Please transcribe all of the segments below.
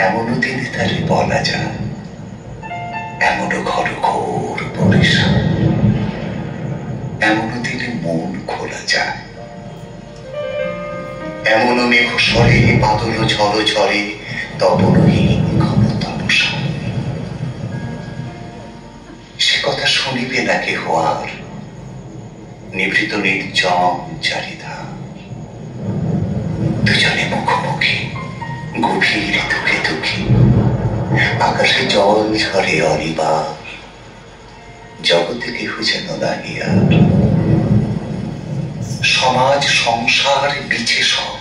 এমনও দিনে তারে বলা যায়, এমনও ঘর ঘোর পরিশান, এমনও দিনে মন খোলা যায়, এমনও মেঘ স্বরে বাদল ঝড় ঝরে তপনহীন ঘন তপসা। সে কথা শুনিবে না কেহ আর, নিভৃত নির্জন চারিধার। দুজনে মুখোমুখি গভীর দুঃখে দুঃখী, আকাশে জল ঝরে অনিবার, জগতে কেহ যেন নাহি আর। সমাজ সংসার মিছে সব,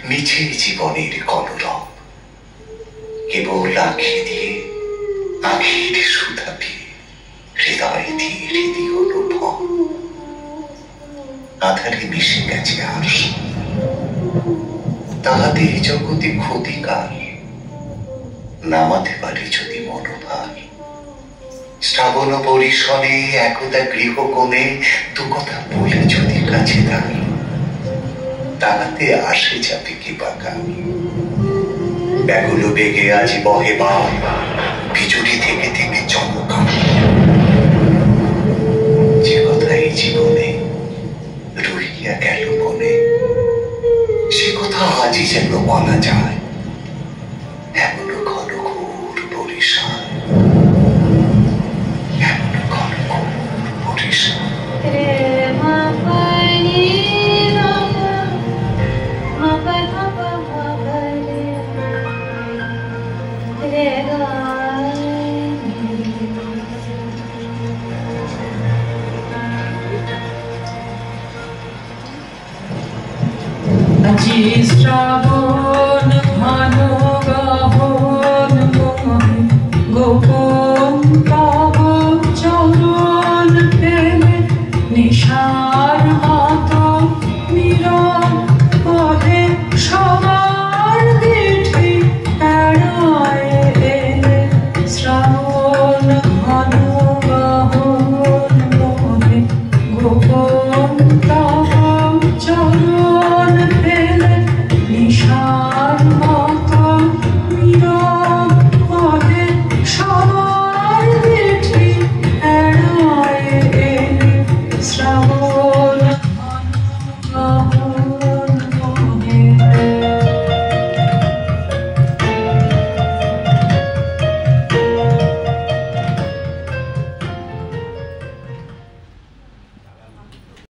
মিছে জীবনের কলরব, কেবল আঁখি দিয়ে আঁখির সুধা পেয়ে হৃদয় দিয়ে হৃদয় অনুভব। আধারে মিশে গেছে আর তাহাতে জগতে ক্ষতিকার, নামাতে পারে যদি মনোভার। শ্রাবণ পরিসরে একদা গৃহকোণে দু কথা বলে যদি কাছে তার, তাহাতে আসে যাবে কি বাঁকা। ব্যাকুল বেগে আজ বহে বার, বিজুলি থেকে থেকে চমকা। যে কথা এই জীবনে রহিয়া গেল মনে, সে কথা আজই যেন বলা যায়, এমনও ঘন ঘোর পরিশান, এমনও ঘন ঘোর পরিশান। আজি শ্রাবণ ঘন গহন মোহে, গোপন তব চরণ প্রেমে নিশার মতো নীরব বহে। সবার দিঠি এড়ায় এলে, শ্রাবণ ঘন গহন মোহে, গোপন